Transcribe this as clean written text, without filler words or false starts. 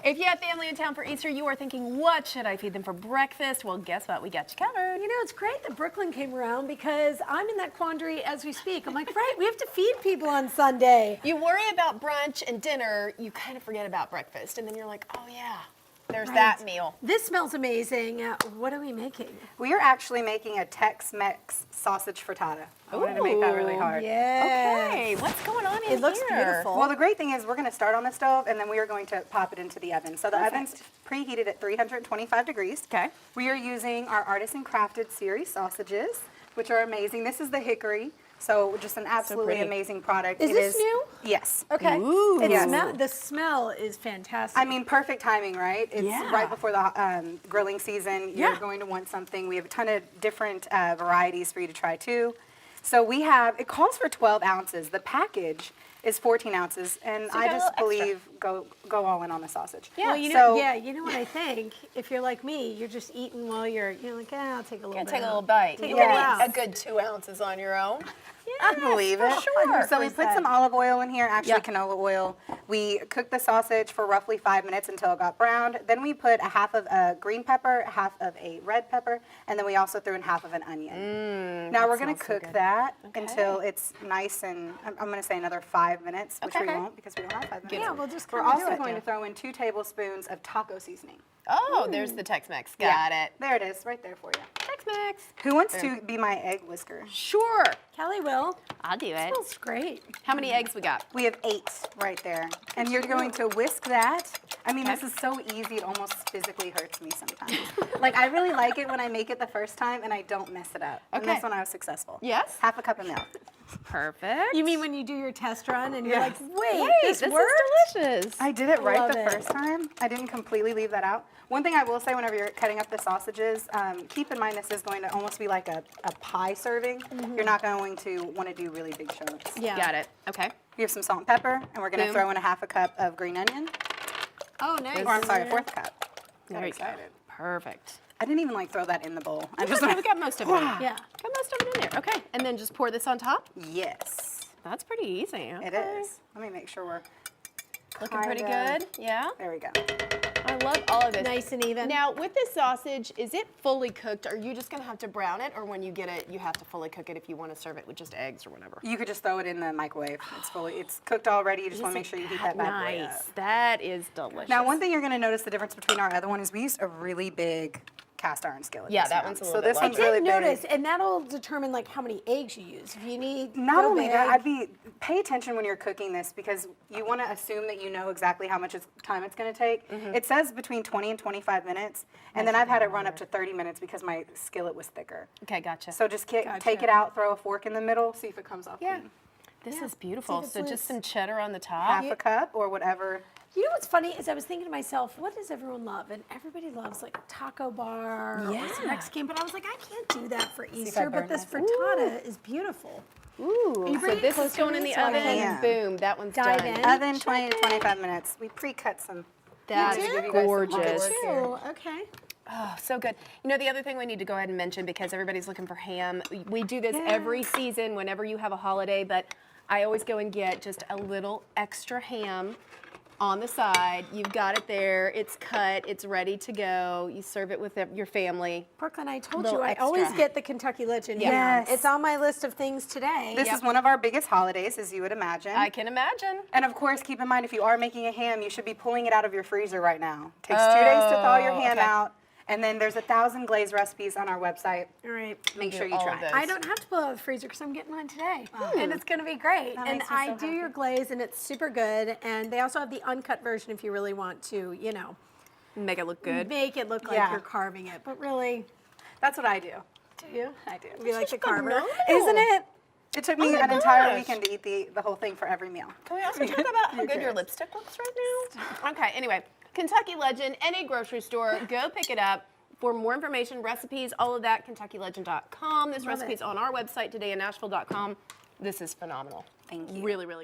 If you have family in town for Easter, you are thinking, what should I feed them for breakfast? Well, guess what? We got you covered. You know, it's great that Brooklyn came around because I'm in that quandary as we speak. I'm like, right, we have to feed people on Sunday. You worry about brunch and dinner, you kind of forget about breakfast, and then you're like, oh yeah, there's Right. that meal. This smells amazing. What are we making? We are actually making a Tex-Mex sausage frittata. I wanted to make that really hard. Yeah. Okay, what's going on in here? It looks beautiful. Well, the great thing is we're going to start on the stove and then we are going to pop it into the oven. So the oven's preheated at 325 degrees. Okay. We are using our artisan crafted series sausages, which are amazing. This is the hickory. So just an absolutely pretty. amazing product. Is this new? Yes. Okay. Ooh. The smell is fantastic. I mean, perfect timing, right? It's Yeah. right before the grilling season. You're Yeah. going to want something. We have a ton of different varieties for you to try too. So we have, it calls for 12 ounces. The package is 14 ounces, and So you I got a just little extra. believe go all in on the sausage. Yeah. Well, you So- know what I think? If you're like me, you're just eating while you're like, I'll take a little Yeah, bit. take a out. little bite. Take You a can little eat out. a good 2 ounces on your own. I believe it. sure. So we put some olive oil in here, actually Yeah. canola oil. We cooked the sausage for roughly 5 minutes until it got browned. Then we put a half of a green pepper, half of a red pepper, and then we also threw in half of an onion. Now we're going to smells so cook good. that until it's nice and I'm going to say another 5 minutes, which we Okay. won't because we don't have 5 minutes. Yeah, we'll just We're kinda do also it. going to throw in 2 tablespoons of taco seasoning. Oh, there's the Tex-Mex. Got it. There it is, right there for you. Tex-Mex. Who wants to be my egg whisker? Sure. Kelly will. I'll do It it. smells great. How many eggs we got? We have 8 right there. And you're going to whisk that. I mean, this is so easy, it almost physically hurts me sometimes. Like, I really like it when I make it the first time and I don't mess it up. And Okay. this one I was successful. Yes? Half a cup of milk. Perfect. You mean when you do your test run and you're Yes. like, wait, Wait, this this worked? is delicious. I did it right Love the it. first time. I didn't completely leave that out. One thing I will say whenever you're cutting up the sausages, keep in mind this is going to almost be like a pie serving. You're not going to want to do really big chunks. Yeah. Got it. Okay. We have some salt and pepper, and we're going to Boom. throw in a half a cup of green onion. Oh, nice. Or I'm sorry, a fourth cup. There Got you go. excited. Perfect. I didn't even like throw that in the bowl. I just Okay, we got most of it in there. Yeah. Got most of it in there. Okay. And then just pour this on top? Yes, That's pretty easy. it Okay. is. Let me make sure we're Looking pretty kinda- good. Yeah. There we go. I love all of this. Nice and even. Now, with this sausage, is it fully cooked? Are you just going to have to brown it? Or when you get it, you have to fully cook it if you want to serve it with just eggs or whatever? You could just throw it in the microwave. It's cooked already. You just want to make sure you heat that bad boy Nice. up. That is delicious. Now, one thing you're going to notice the difference between our other one is we used a really big cast iron skillet. Yeah, this that one. one's a So little this bit one's I really did big. notice, and that'll determine like how many eggs you use. If you need Not real only that, big- pay attention when you're cooking this because you want to assume that you know exactly how much time it's going to take. It says between 20 and 25 minutes, and then I've had it run up to 30 minutes because my skillet was thicker. Okay, gotcha. So just take it out, throw a fork in the middle, see if it comes off clean. This is beautiful. See if it's So just loose. some cheddar on the top. Half a cup or whatever. You know what's funny is I was thinking to myself, what does everyone love? And everybody loves like a taco bar or Yeah. some Mexican, but I was like, I can't do that for if I Easter, burn but this this. frittata is beautiful. Ooh, so bring it this is closer going to in me the so I oven can and boom, that one's dive done. in? Oven 20 to 25 minutes. We pre-cut some. That's to give you guys some gorgeous. work here. Oh, okay. Oh, so good. You know, the other thing we need to go ahead and mention because everybody's looking for ham, we do this every season whenever you have a holiday, but I always go and get just a little extra ham on the side. You've got it there. It's cut. It's ready to go. You serve it with your family. Brooklyn, I told Little you, I extra. always get the Kentucky Legend. Yes. It's on my list of things today. This is one of our biggest holidays, as you would imagine. I can imagine. And of course, keep in mind, if you are making a ham, you should be pulling it out of your freezer right now. Takes 2 days to thaw your ham okay. out. And then there's 1,000 glaze recipes on our website. All right. Make do sure you all try of it. those. I don't have to pull it out of the freezer because I'm getting one today. And it's going to be great. That And makes me I so do happy. your glaze, and it's super good. And they also have the uncut version if you really want to, Make it look good. make it look like Yeah. you're carving it. But really, That's what I do. do you? I do. Be like the carver. phenomenal. Isn't it? It took me my an entire gosh. weekend to eat the whole thing for every meal. Can we also talk about how good your lipstick looks right now? Okay, anyway, Kentucky Legend, any grocery store, go pick it up. For more information, recipes, all of that, KentuckyLegend.com. This recipe's on our website today, Nashville.com. This is phenomenal. Thank you. Really, really good.